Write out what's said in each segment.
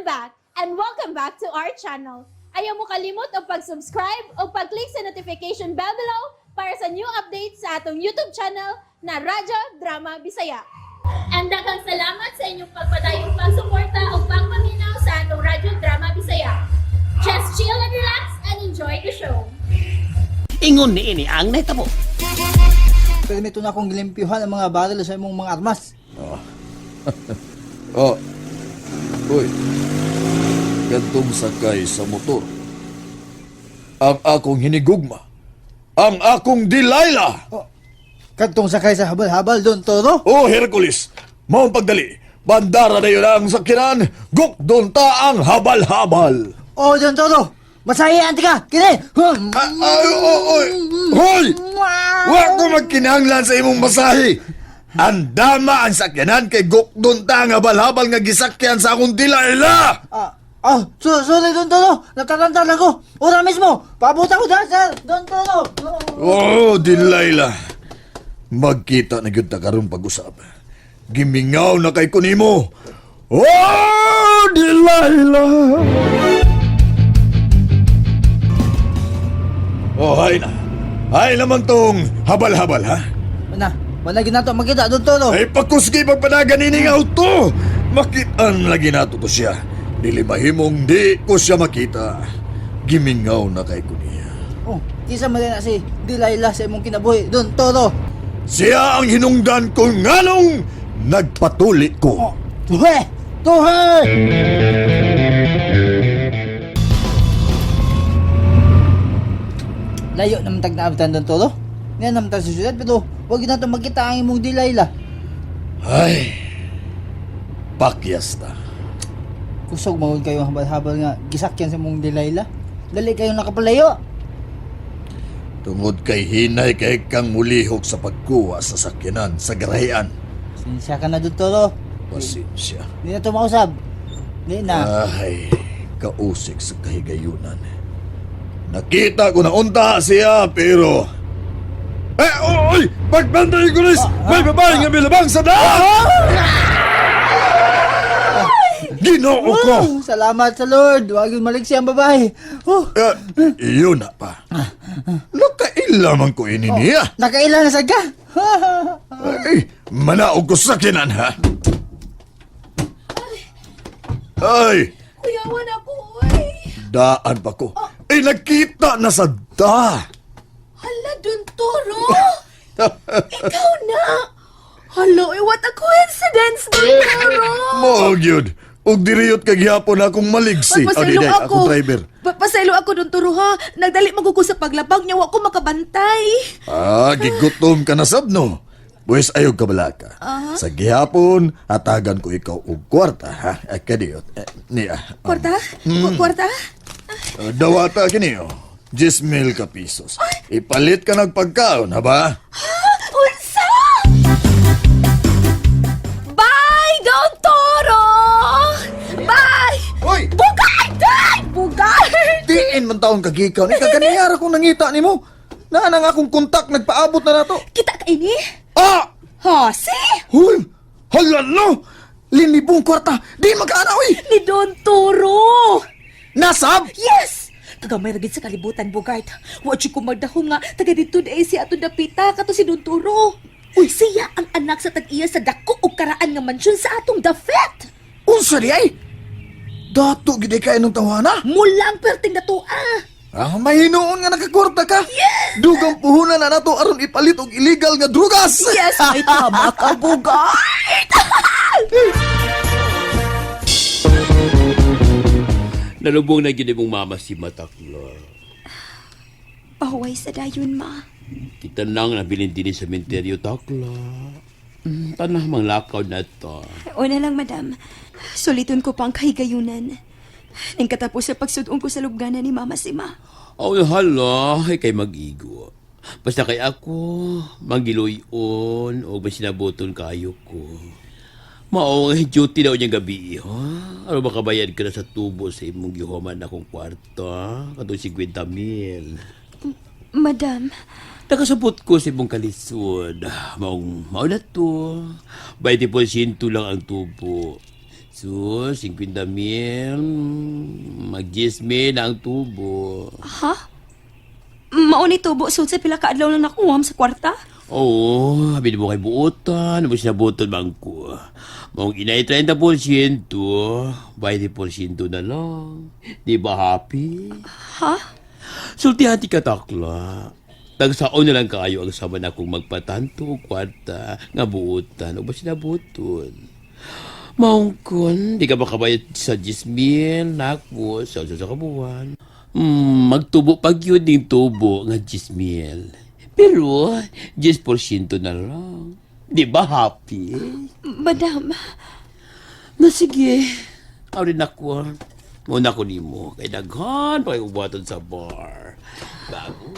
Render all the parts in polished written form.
back and welcome back to our channel. Ayaw mo kalimot o pag-subscribe o pag-click sa notification bell below para sa new updates sa atong YouTube channel na Radyo Drama Bisaya. And daghang salamat sa inyong pagpadayong pagsuporta o pagpaminaw sa atong Radyo Drama Bisaya. Just chill and relax and enjoy the show. Ingon ni ini ang naitabo. Permito na akong gilimpyuhan ang mga baril sa imong mga armas. Oh. Uy. Gantong sakay sa motor. Ang akong hinigugma. Ang akong Delilah. Oh, kagtong sakay sa habal-habal doon, Toro? Oh, Hercules. Maong pagdali. Bandara na yun ang sakinan. Guk doon ta ang habal-habal. Oh, doon, Toro. Masahihan ka. Kini. Oy! Hoy! Wa ko magkinahanglan sa imong masahe. Andama ang sakyanan kay Guk doon ta ang habal-habal nga gisakyan sa akong Delilah. Sorry doon, Toro. Nagkakantal ako. Ora mismo. Paabot ako dahil sa doon, Toro. Oh, Delilah. Magkita na gyud ta karon pag-usap. Gimingaw na kay kunimo. Oh, Delilah. Oh, hay na. Hay naman tong habal-habal, ha? Wala ginato makita doon, Toro. Ay, pagkusgi pagpanagan ining auto. Makitaan lagi nato to siya. Dili mahimong di ko siya makita. Gimingaw na kay kuniya. Oh, kisa man na si Delilah sa imong kinabuhi. Doon, Toro. Siya ang hinungdan ko nganong nagpatuli ko. Tuhe! Tuhe! Layo naman tag naabitan doon, Toro. Ngayon naman tag sa syudad, pero huwag na ito magkita ang imong Delilah. Ay, pakyas na. Kusog mahul kayo habal-habal nga gisakyan sa imong Delilah. Dali kayong nakapalayo. Tungod kay hinay kay kang mulihok sa pagkuha sa sakyanan sa garahian. Sinsya ka na doon, Toro. Pasensya. Hindi na ito mausab. Hindi na. Ay, kausik sa kahigayunan. Nakita ko na unta siya, pero... oy! Pagbantay ko, Liz! May babae nga bilabang sa daan! Ginoo ko! Salamat sa Lord. Huwag yung maliksi ang babae. Iyon na pa. Nakailaman ko ini niya. Nakailan na sa ka. Ay, manaog ko sa kinan, ha? Ay, Kuyawan ako, oy. daan pa ko. Ay, nakita na sa da. Hala, dun, Toro. Ikaw na. Hala, what a coincidence, dun, Toro. Mo, yun. Og diriyot kag yapon akong maligsi. Papasaylo Day, ako. driver. Papasaylo ako doon, Turo, ha? Nagdali magugo sa paglabag niya, wa ko makabantay. Gigutom ka na sab, no? Pues ayog ka bala ka. Sa gihapon, hatagan ko ikaw og kwarta, ha? Kadiyot. Niya. Kwarta? Kwarta? Dawata kini, 10,000 ka pisos. Ipalit ka ng pagkaon, ha ba? Unsa? Bye, Don Toro! Bye! Hoy! Bugay! Day! Bugay! Diin man taon kagikaw. Ni kaganiyara kong nangita ni mo. Naanang akong kontak, nagpaabot na nato. Kita ka ini? Ah! Ha, si? Huy! Halalo! Linibong kwarta! Di magkaanaw eh! Ni Don Toro! Nasab! Yes! Kagamay ragid sa kalibutan, Bugart. Wa siya kumagdahong nga, taga dito na siya ato dapita, kato si Don Toro. Uy, siya ang anak sa tag-iya sa dako o karaan nga mansyon sa atong dafet. Unsa di ay? Dato gid kay nung tawhana. Mulang perting na to, ah. Ang mahinoon nga nakakwarta ka. Yes! Dugang puhunan na nato aron ipalit og illegal nga drugas. Yes, may tama ka, Bugart. Nalubong na gini mong mama si Matakla. Pahuway sa dayon, ma. Kita nang nabilin din sa sementeryo, Takla. Tanah mang lakaw na to. Una lang, madam. Suliton ko pa ang kahigayunan. Nang katapos sa pagsudong ko sa lubganan ni Mama Sima. Oh, hala, ay kay mag-igo. Basta kay ako, mangiloyon o masinaboton kayo ko. Mao duty daw niyang gabi, ha? Ano makabayad ka na sa tubo sa imong gihuman akong kwarta? Katong 50,000. Madam, Nakasabot ko sa imong kalisod. Mao na to. 20% lang ang tubo. Sus, 50,000. Mag-10,000 na ang tubo. Ha? Mao ni tubo sud sa pila ka adlaw na nakuwam sa kwarta? Oo, habi mo kay buotan. Mo siya buotan bangko. Mong inay 30%, 20% na lang. Di ba happy? Ha? Sultihan ti katakla. Tagsaon na lang kayo ang sama na kong magpatanto o kwarta nga buotan o ba sinabuton. Maungkon, di ka makabayad sa 10,000 nako sa kabuwan. Magtubo pag yun ng tubo nga 10,000. Pero 10% na lang. Di ba happy? Madam, Na sige. Awin ako. Muna ko ni mo. Kay daghan pa yung buhaton sa bar. Bago.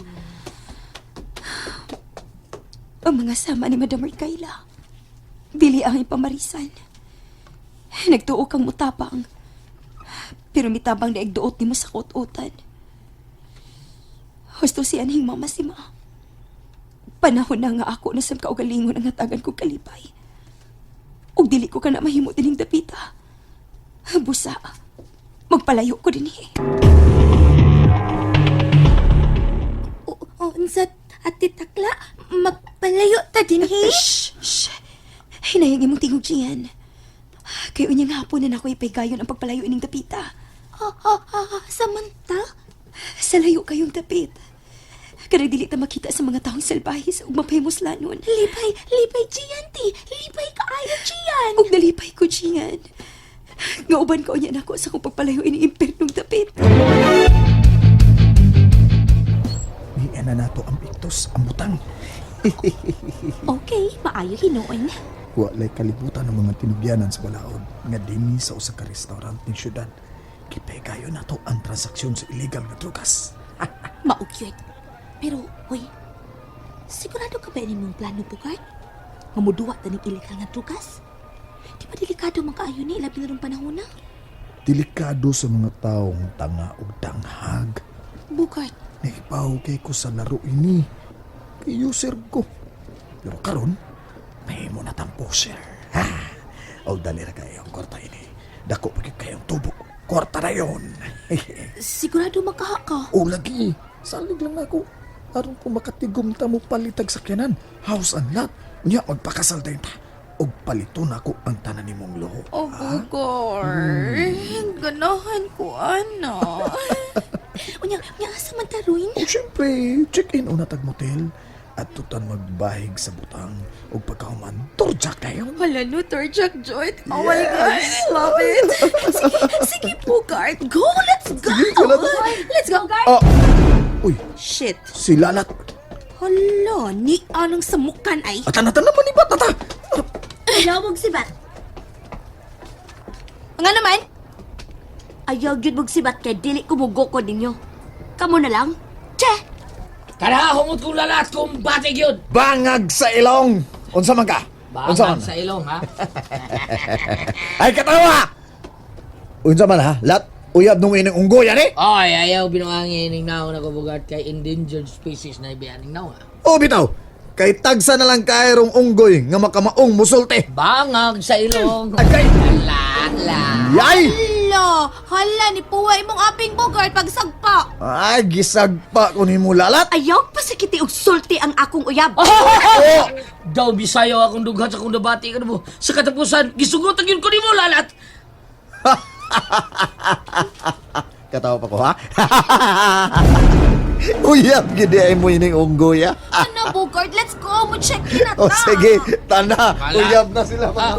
ang mga sama ni Madam Mercaila. Dili ang ipamarisan. Nagtuo kang mutapang. Pero mitabang na igduot ni mo sa kot-utan. Husto siya ning mama si ma. Panahon na nga ako nasam kaugalingon ang hatagan ko kalipay. Ug dili ko ka na mahimo dining dapita. Busa, magpalayo ko din Unsat at titakla, magpalayo ta din Shh! Hinayang imong tingog siyan. Kayo niyang hapon na ako ipaygayon ang pagpalayo ining dapita. Samanta? Sa layo kayong dapit. Kada dili ta makita sa mga taong salbahis ug mapaymuslanon. Lipay Gian, ti. Lipay kaayo Gian. Ug nalipay ko Gian. Ngauban ko niya nako sa kong pagpalayo ini impernong dapit. Iyan na nato ang piktos, ang butang. Okay, maayo hinuon. Walay kalibutan ng mga tinubyanan sa balaod nga dinhi sa usa ka restaurant ng syudad. Kipay na to ang transaksyon sa illegal na drugas. Maugyot. Pero, hoy, sigurado ka ba ini mong plano, Bugart? Mamuduwa ta ng illegal nga drugas? Di ba delikado makaayo ni labi na rin panahon na? Delikado sa mga taong tanga o danghag. Bugart, Naipaw kay ko sa laro ini. Kay user ko. Pero karon, may mo na tampo, sir. Ha? O dali ra kayo ang kwarta ini. Dako pagkip kayong tubo. Kwarta na yun. sigurado makaha ka. O lagi, salig lang ako. Aron ko makatigom ta mo palitag sakyanan. House and lot. Unya, magpakasal tayo ta. O palito na ako ang tanan ni mong loho. Oh, Bugart. Ganahan ko, ano. Unya, asa man taruin? O syempre, check-in una tag motel. At tutan magbahig sa butang. O pagkahuman, torjak tayo. Hala no, Torjak Joy. Oh my gosh, love it. Sige, Bugart. Go, let's go. Let's go. Ah! Uy, Shit. si Lalat. Hala, ni anong samukan ay? Atan naman ibat, tata. Ayaw magsibat. Nga naman? Ayaw yun magsibat kaya dili ko mugoko ninyo. Kamu na lang? Che! Kada humot kong lalat kung batig yun. Bangag sa ilong. Unsa man ka? Unsa man? Bangag sa ilong, ha? Ay, katawa! Unsa man ha? Lat, uyab nung ining unggoy, ani? Oy, ayaw binuangin ng naw na kubugat kay endangered species na ibiyaning naw, ha? O, bitaw. Kay tagsa na lang kairong unggoy nga makamaong musulti. Bangag sa ilong. Agay! Lala. Yay! Hala, ni puway mong aping Bugart pagsagpa. Ay, gisagpa ko ni mo lalat. Ayaw pa sa kiti og sulti ang akong uyab. Oh! Daw bisayo akong dughat sa kong nabati ka na mo. Sa katapusan, gisugutan yun ko ni mo, lalat. Katawa pa ko, ha? Uyab, gidi ay mo ining unggoy, ha? Ano, Bugart? Let's go. Mo-check in na O, sige, tana. Uyab na sila. Ah,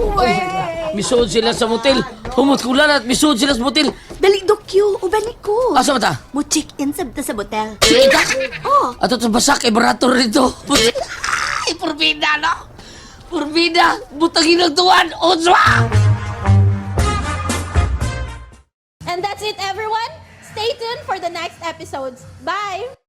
misuod sila sa motel. Humot kong lalat, misuod sila sa motel. Dali, Dokyo. Uban ko. Asa mata? Mo-check in sa motel. Ika? Oh. Ato sa basak, ibarator rito. Ay, purbida, no? Purbida, butangin ng tuwan. Otswa! And that's it, everyone. Stay tuned for the next episodes. Bye!